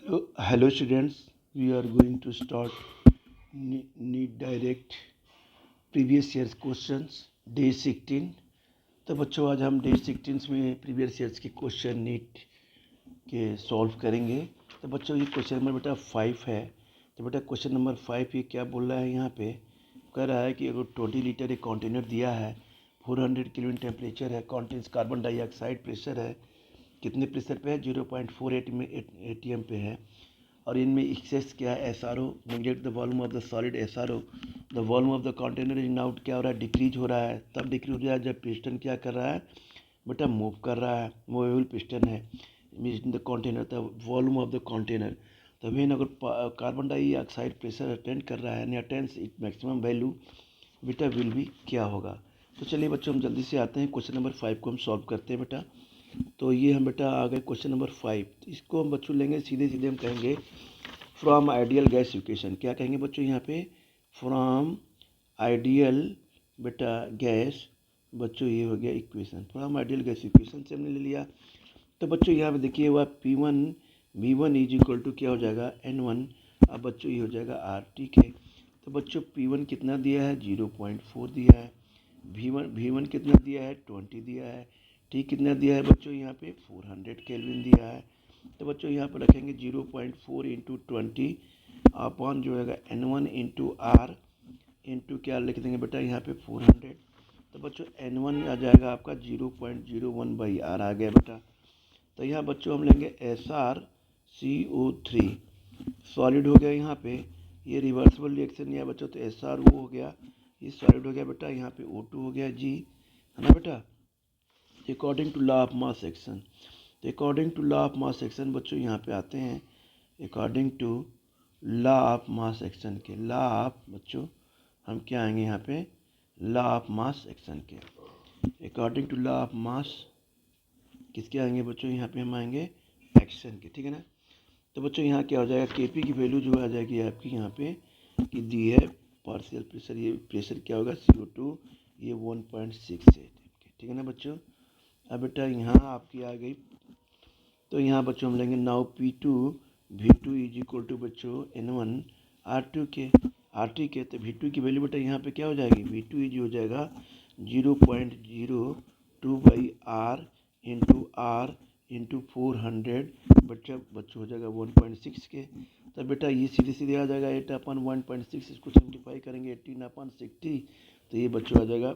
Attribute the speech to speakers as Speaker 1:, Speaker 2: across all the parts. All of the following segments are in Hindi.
Speaker 1: Hello students, we are going to start NEET Direct previous years questions day 16। तो बच्चों आज हम डे 16 में प्रीवियस ईयर्स के क्वेश्चन नीट के सॉल्व करेंगे। तो बच्चों ये क्वेश्चन नंबर बेटा 5 है। तो बेटा क्वेश्चन नंबर 5 ये क्या बोल रहा है, यहाँ पे कह रहा है कि अगर 20 लीटर एक कंटेनर दिया है, 400 केल्विन टेम्परेचर है, कंटेन्स कार्बन डाइऑक्साइड, प्रेशर है कितने प्रेशर पे है 0.48 में एटीएम पे है, और इनमें एक्सेस क्या है S R O, neglect the volume of the solid S R O, the volume of the container is now क्या हो रहा है, डिक्रीज हो रहा है। तब डिक्रीज हो रहा है जब पिस्टन क्या कर रहा है बेटा, मूव कर रहा है, मूवेबल पिस्टन है mean the container, the volume of the container. तो वेन अगर कार्बन डाइऑक्साइड प्रेशर अटेंड कर रहा है यानी अटेंड्स इट मैक्सिमम वैल्यू बेटा विल भी क्या होगा। तो चलिए बच्चों हम जल्दी से आते हैं, क्वेश्चन नंबर 5 को हम सॉल्व करते हैं बेटा। तो ये हम बेटा आ गए क्वेश्चन नंबर 5। इसको हम बच्चों लेंगे सीधे सीधे, हम कहेंगे फ्रॉम आइडियल गैस इक्वेशन। क्या कहेंगे बच्चों यहाँ पे, फ्रॉम आइडियल बेटा गैस, बच्चों ये हो गया equation, from ideal gas equation से हमने ले लिया। तो बच्चों यहाँ पे देखिए हुआ P1 V1 is equal to क्या हो जाएगा N1। अब बच्चों ये हो जाएगा R, ठीक है। तो बच्चों P1 कितना दिया है 0.4 दिया है, V1 कितना दिया है 20 दिया है, T कितना दिया है बच्चों यहाँ पे 400 केल्विन दिया है। तो बच्चों यहाँ पर रखेंगे 0.4 इंटू 20 अपॉन जो है N1 इंटू R इंटू क्या लिख देंगे बेटा यहाँ पे 400। तो बच्चों N1 आ जाएगा आपका 0.01/R आ गया बेटा। तो यहाँ बच्चों हम लेंगे SrCO3, सॉलिड हो गया यहाँ पे, ये रिवर्सिबल रिएक्शन नहीं है बच्चों, तो SR वो हो गया, ये सॉलिड हो गया बेटा, यहाँ पे O2 हो गया जी, है ना बेटा। According to law of mass action, तो according to law of mass action बच्चों यहाँ पे आते हैं, according to law of mass action के, लॉ ऑफ बच्चों हम क्या आएंगे यहाँ पे, लॉ ऑफ मास एक्शन के, according to law of mass किसके आएंगे बच्चों, यहाँ पे हम आएंगे एक्शन के, ठीक है ना। तो बच्चों यहाँ क्या हो जाएगा, केपी की वैल्यू जो आ जाएगी आपकी यहाँ पे कि दी है पार्शियल प्रेशर, ये प्रेशर क्या होगा CO2, ये 1.6 है, ठीक है ना बच्चों। अब बेटा यहाँ आपकी आ गई, तो यहाँ बच्चों हम लेंगे now P2 V2 is equal to बच्चों N1 R2 के, R2 के, तो V2 की वैल्यू बेटा यहाँ पे क्या हो जाएगी, V2 इज हो जाएगा 0.02/R इंटू R इंटू 400 बच्चों हो जाएगा 1.6 के। तो बेटा ये सीधे सीधे आ जाएगा 8/1.6, इसको सिंप्लीफाई करेंगे 18/60, तो ये बच्चों आ जाएगा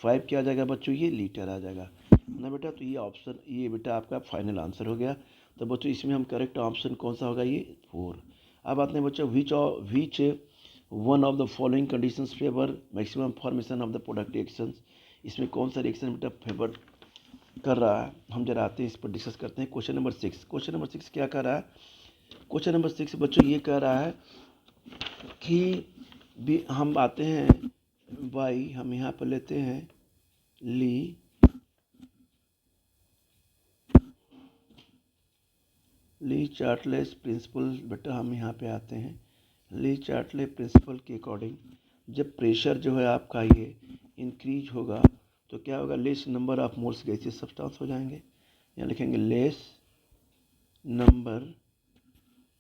Speaker 1: 5 क्या आ जाएगा बच्चों, ये लीटर आ जाएगा ना बेटा। तो ये ऑप्शन, ये बेटा आपका फाइनल आंसर हो गया। तो बच्चों इसमें हम करेक्ट ऑप्शन कौन सा होगा, ये 4। अब आते हैं बच्चों which one of the following conditions favour maximum formation of the product reactions, इसमें कौन सा रिएक्शन बेटा फेवर कर रहा है, हम जरा आते हैं इस पर डिस्कस करते हैं। क्वेश्चन नंबर 6, क्वेश्चन नंबर 6 क्या कर रहा है, क्वेश्चन नंबर 6 बच्चों ये कह रहा है कि भी हम आते हैं बाई, हम यहाँ पर लेते हैं ली चार्टलेस प्रिंसिपल, बेटा हम यहाँ पे आते हैं ली चार्टले प्रिंसिपल के अकॉर्डिंग, जब प्रेशर जो है आपका ये इंक्रीज होगा तो क्या होगा, less number of moles gaseous substance हो जाएंगे, यहाँ लिखेंगे लेस नंबर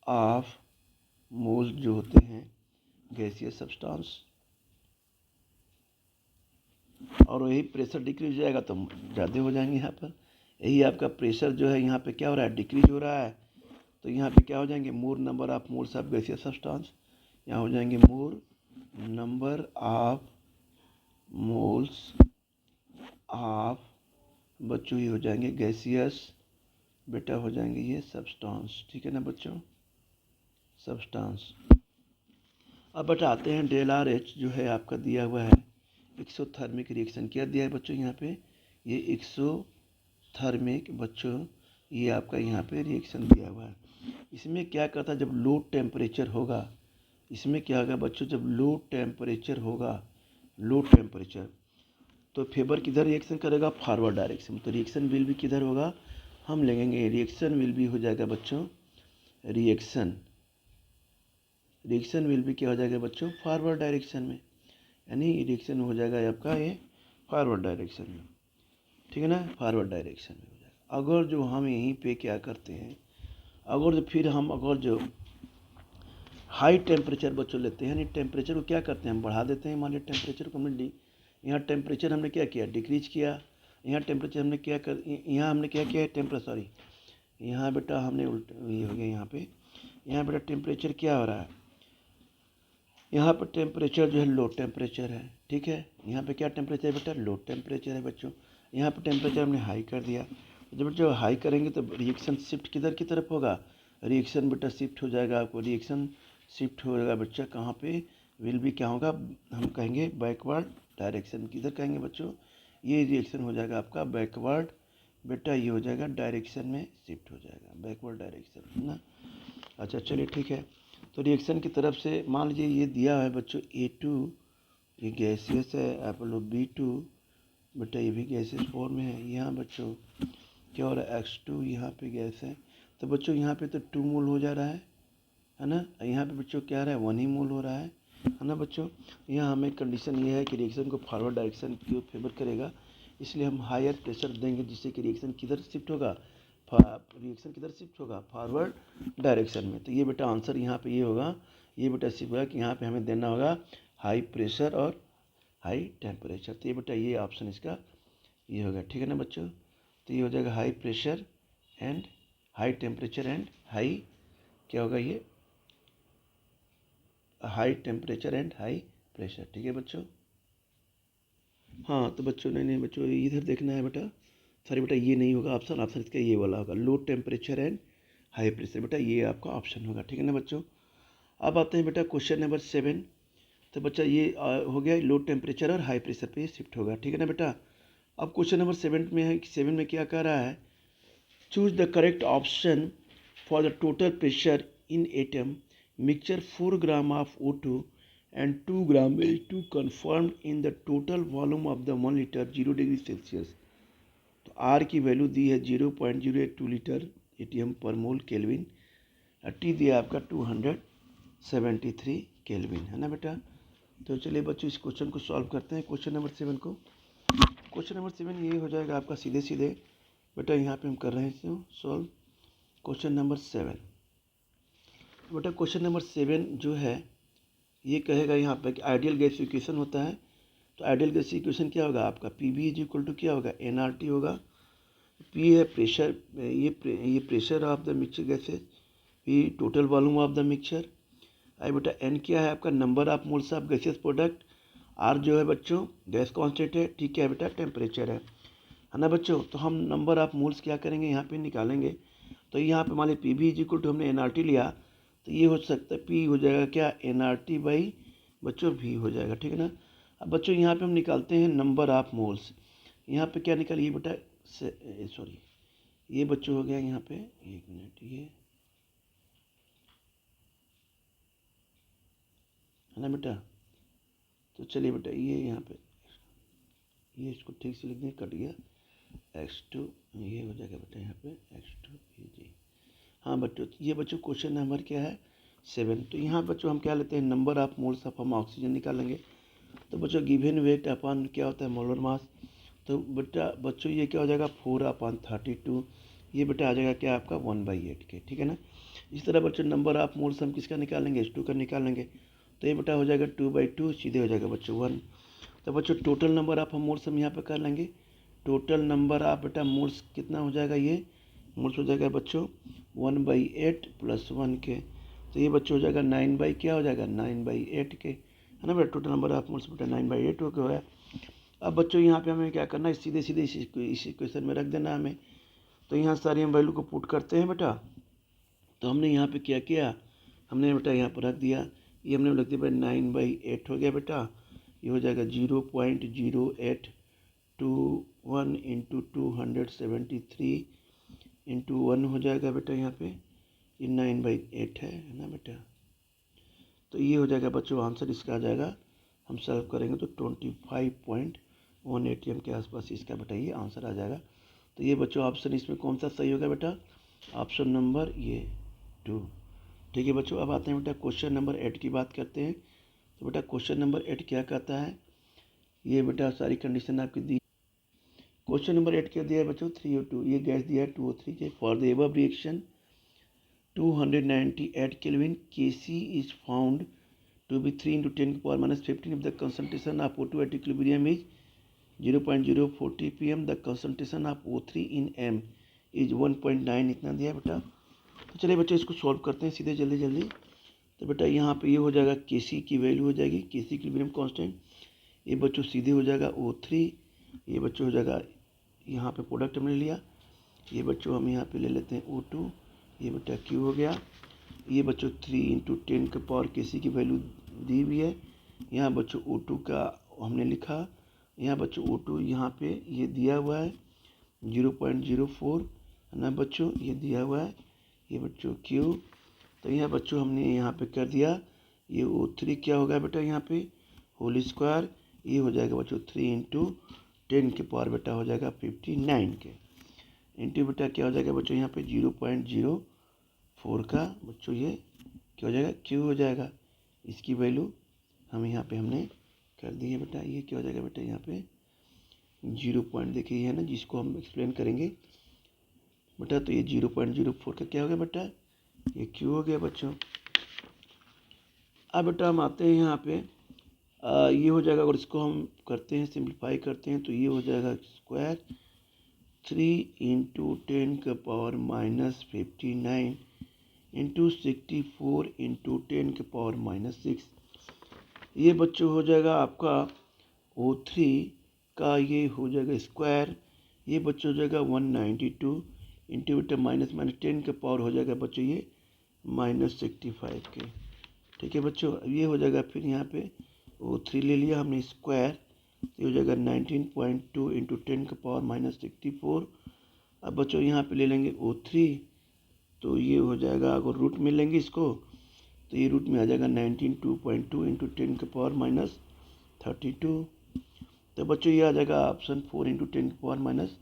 Speaker 1: ऑफ मोल्स जो होते हैं गैसियस सब्सटेंस, और वही प्रेशर डिक्रीज हो जाएगा तो ज़्यादा हो जाएंगे यहाँ पर। यही आपका प्रेशर जो है यहाँ पे क्या हो रहा है, डिक्रीज हो रहा है, तो यहाँ पे क्या हो जाएंगे, मोर number of moles of gaseous substance, यहाँ हो जाएंगे मोर नंबर ऑफ मोल्स ऑफ बच्चों ये हो जाएंगे गैसियस बेटा हो जाएंगे ये सब्सटेंस, ठीक है ना बच्चों, सब्सटेंस। अब बेटा आते हैं ΔRH जो है आपका दिया हुआ है एक्सोथर्मिक रिएक्शन, क्या दिया है बच्चों यहाँ पे, ये एक्सोथर्मिक बच्चों ये आपका यहाँ पे रिएक्शन दिया हुआ है। इसमें क्या करता है, जब लो टेम्परेचर होगा, इसमें क्या होगा बच्चों, जब लो टेम्परेचर होगा, लो टेम्परेचर तो फेवर किधर रिएक्शन करेगा, फॉरवर्ड डायरेक्शन, तो रिएक्शन विल भी किधर होगा, हम लेंगे रिएक्शन विल भी हो जाएगा बच्चों, रिएक्शन विल भी क्या हो जाएगा बच्चों, फॉरवर्ड डायरेक्शन में, यानी रिएक्शन हो जाएगा आपका ये फॉरवर्ड डायरेक्शन में, ठीक है ना, फॉरवर्ड डायरेक्शन में हो जाएगा। अगर जो हम यहीं पे क्या करते हैं, अगर फिर हम अगर जो हाई टेम्परेचर बच्चों लेते हैं, यानी टेम्परेचर को क्या करते हैं, हम बढ़ा देते हैं। मान लीजिए टेम्परेचर को हमने यहाँ टेम्परेचर हमने क्या किया, डिक्रीज किया। यहाँ टेम्परेचर हमने क्या कर, यहाँ हमने क्या किया टेम्परेचर, सॉरी यहाँ बेटा हमने उल्ट ये हो गया यहाँ बेटा टेम्परेचर क्या हो रहा है, यहाँ पर टेम्परेचर जो है लो टेम्परेचर है, ठीक है। यहाँ पे क्या टेम्परेचर है बेटा, लो टेम्परेचर है बच्चों। यहाँ पे टेम्परेचर हमने हाई कर दिया। जब बच्चों हाई करेंगे तो रिएक्शन शिफ्ट किधर की तरफ होगा, रिएक्शन बेटा शिफ्ट हो जाएगा, आपको रिएक्शन शिफ्ट हो जाएगा बच्चा कहाँ पे, विल भी क्या होगा, हम कहेंगे बैकवर्ड डायरेक्शन। किधर कहेंगे बच्चों, ये रिएक्शन हो जाएगा आपका बैकवर्ड बेटा, ये हो जाएगा डायरेक्शन में शिफ्ट हो जाएगा, बैकवर्ड डायरेक्शन है ना। अच्छा चलिए ठीक है। तो रिएक्शन की तरफ से मान लीजिए ये दिया है बच्चों A2, ये गैसियस है, आप लोग B2 बेटा ये भी गैसियस फॉर्म में है। यहाँ बच्चों क्या हो रहा है, X2 यहाँ पे गैस है, तो बच्चों यहाँ पे तो 2 मोल हो जा रहा है ना। यहाँ पे बच्चों क्या रहा है, 1 ही मोल हो रहा है ना बच्चों। यहाँ हमें कंडीशन ये है कि रिएक्शन को फॉरवर्ड डायरेक्शन की फेवर करेगा, इसलिए हम हायर प्रेशर देंगे, जिससे कि रिएक्शन किधर शिफ्ट होगा, फॉरवर्ड डायरेक्शन में। तो ये बेटा आंसर यहाँ पे ये होगा, ये बेटा शिफ्ट होगा कि यहाँ पे हमें देना होगा हाई प्रेशर और हाई टेम्परेचर। तो ये बेटा ये ऑप्शन इसका ये होगा, ठीक है ना बच्चों। तो ये हो जाएगा high pressure and high temperature and high क्या होगा, ये high temperature and high pressure, ठीक है बच्चों। हाँ तो बच्चों नहीं बच्चों इधर देखना है बेटा, सॉरी बेटा ये नहीं होगा ऑप्शन, ऑप्शन इसका ये वाला होगा, low temperature and high pressure, बेटा ये आपका ऑप्शन होगा, ठीक है ना बच्चों। अब आते हैं बेटा क्वेश्चन नंबर 7। तो बच्चा ये हो गया लो टेम्परेचर और हाई प्रेशर पे शिफ्ट होगा, ठीक है ना बेटा। अब क्वेश्चन नंबर 7 में है, 7 में क्या कह रहा है, choose the correct option for the total pressure in atom mixture 4 gram of O2 and 2 gram H2 confirmed in the total volume of the 1 liter 0 degree Celsius. तो R की वैल्यू दी है 0.082 लीटर एटीएम पर मोल केल्विन, टी दिया आपका 273 केल्विन, है ना बेटा। तो चलिए बच्चों इस क्वेश्चन को सॉल्व करते हैं, क्वेश्चन नंबर 7 को। क्वेश्चन नंबर 7 ये हो जाएगा आपका सीधे सीधे बेटा, यहाँ पे हम कर रहे हैं इसको सॉल्व क्वेश्चन नंबर 7। बेटा क्वेश्चन नंबर 7 जो है ये कहेगा यहाँ पे कि आइडियल गैस इक्वेशन होता है। तो आइडियल गैस इक्वेशन क्या होगा आपका, P B is equal to क्या होगा, NRT होगा। पी है प्रेशर, ये pressure of the mixture gases, P total volume of the mixture. आई बेटा एन क्या है आपका, number of moles of gases product. R जो है बच्चों गैस कांस्टेंट है, ठीक है बेटा टेम्परेचर है ना बच्चों। तो हम नंबर ऑफ मोल्स क्या करेंगे यहाँ पे निकालेंगे। तो यहाँ पे मान लीजिए P B is equal to हमने NRT लिया, तो ये हो सकता है पी हो जाएगा क्या, NRT बाई बच्चों भी हो जाएगा, ठीक है ना। अब बच्चों यहाँ पे हम निकालते हैं नंबर ऑफ मोल्स। यहाँ पे क्या निकालिए बेटा, सॉरी ये बच्चों हो गया यहाँ पे, एक मिनट ये है ना बेटा। तो चलिए बेटा ये यहाँ पे ये इसको ठीक से लिख दें, कट गया X2, ये हो जाएगा बेटा यहाँ पे X2 ये जी। हाँ बच्चों ये बच्चों क्वेश्चन नंबर क्या है 7। तो यहाँ बच्चों हम क्या लेते हैं, नंबर ऑफ मोल्स ऑफ हम ऑक्सीजन निकालेंगे। तो बच्चों गिवन वेट अपन क्या होता है, मोलर मास। तो बेटा बच्चों ये क्या हो जाएगा 4/32, ये बेटा आ जाएगा क्या आपका 1/8 के, ठीक है ना। इस तरह बच्चों नंबर ऑफ मोल्स हम किसका निकालेंगे, H2 का निकालेंगे। तो ये बेटा हो जाएगा 2/2, सीधे हो जाएगा बच्चों 1। तो बच्चों टोटल नंबर ऑफ हम मोल्स हम यहाँ पे कर लेंगे। टोटल नंबर ऑफ बेटा मोल्स कितना हो जाएगा, ये मोल्स हो जाएगा बच्चों 1/8 + 1 के। तो ये बच्चों हो जाएगा 9 क्या हो जाएगा 9/8 के, है ना बेटा। टोटल नंबर ऑफ मोल्स बेटा 9/8 हो गया है। अब बच्चों यहाँ पे हमें क्या करना है, सीधे सीधे इस इक्वेशन में रख देना हमें। तो यहाँ सारी हम वैल्यू को पुट करते हैं बेटा। तो हमने यहाँ पे क्या किया, हमने बेटा यहाँ पर रख दिया, ये हमने रख दिया बेटा 9/8 हो गया बेटा। ये हो जाएगा 0.0821 × 273 × 1 हो जाएगा बेटा, यहाँ पे ये 9/8 है ना बेटा। तो ये हो जाएगा बच्चों आंसर इसका आ जाएगा, हम सॉल्व करेंगे तो 25.1 ATM के आसपास इसका बेटा ये आंसर आ जाएगा। तो ये बच्चों ऑप्शन इसमें कौन सा सही होगा बेटा, ऑप्शन नंबर ये 2, ठीक है बच्चों। अब आते हैं बेटा क्वेश्चन नंबर 8 की बात करते हैं। तो बेटा क्वेश्चन नंबर 8 क्या कहता है, ये बेटा सारी कंडीशन आपकी दी। क्वेश्चन नंबर 8 क्या दिया है बच्चों, 3O2, ये गैस दिया है 2O3 के। For the above reaction 298 Kelvin. Kc is found to be 3 into 10 power minus 15 if the concentration of O2 at equilibrium is 0.040 pm. The concentration of O3 in m is 1.9. इतना दिया बेटा। तो चलिए बच्चे इसको सॉल्व करते हैं सीधे जल्दी जल्दी। तो बेटा यहाँ पे ये हो जाएगा Kc की वैल्यू हो जाएगी, Kc इक्विलिब्रियम कांस्टेंट। ये बच्चों सीधे हो जाएगा O3, ये बच्चों हो जाएगा, यहाँ पे प्रोडक्ट हमने लिया, ये बच्चों हम यहाँ पे ले लेते हैं O2, ये बेटा Q हो गया। ये बच्चों 3 इंटू 10 के पावर Kc की वैल्यू दी हुई है। यहाँ बच्चों O2 का हमने लिखा, यहाँ बच्चों O2 यहाँ पे ये दिया हुआ है 0.04 है ना बच्चों, ये दिया हुआ है। ये बच्चों Q, तो यहाँ बच्चों हमने यहाँ पे कर दिया। ये O3 क्या होगा बेटा, यहाँ पे होल स्क्वायर, ये हो जाएगा बच्चों 3 इंटू 10 के पावर बेटा हो जाएगा 59 के, इंटू बेटा क्या हो जाएगा बच्चों यहाँ पे 0.04 का बच्चों ये क्या हो जाएगा Q हो जाएगा। इसकी वैल्यू हम यहाँ पे हमने कर दी है बेटा। ये क्या हो जाएगा बेटा यहाँ पे 0 पॉइंट देखिए है ना, जिसको हम एक्सप्लेन करेंगे बेटा। तो ये 0.04 का क्या हो गया बेटा, ये Q हो गया बच्चों। अब बेटा हम आते हैं यहाँ पे, ये हो जाएगा, अगर इसको हम करते हैं सिंप्लीफाई करते हैं तो ये हो जाएगा स्क्वायर 3 इंटू 10 का पावर माइनस 59 इंटू 64 इंटू 10 के पावर माइनस 6। ये बच्चों हो जाएगा आपका O3 का, ये हो जाएगा स्क्वायर, ये बच्चों हो जाएगा 192 इंटू बेटा माइनस 10 के पावर हो जाएगा बच्चों ये माइनस 65 के। ठीक है बच्चों, ये हो जाएगा। फिर यहाँ पे O3 ले लिया हमने स्क्वायर, ये हो जाएगा 19.2 इंटू 10 का पावर माइनस 64। अब बच्चों यहाँ पे ले लेंगे O3, तो ये हो जाएगा, अगर रूट में लेंगे इसको तो ये रूट में आ जाएगा 19.2 इंटू 10 का पावर माइनस 32। तो बच्चों ये आ जाएगा ऑप्शन 4 इंटू 10 का पावर माइनस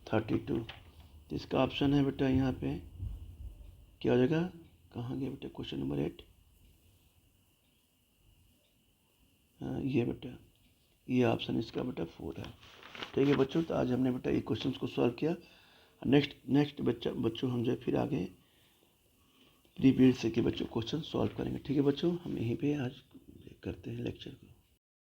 Speaker 1: 32। तो इसका ऑप्शन है बेटा यहाँ पे क्या हो जाएगा, कहाँ गया बेटा क्वेश्चन नंबर 8, ये बेटा ये ऑप्शन इसका बेटा 4 है। ठीक है बच्चों, तो आज हमने बेटा ये क्वेश्चंस को सॉल्व किया। नेक्स्ट बच्चों हम जो फिर आगे प्रीवियस से के बच्चों क्वेश्चन सॉल्व करेंगे। ठीक है बच्चों, हम यहीं पे आज करते हैं लेक्चर को।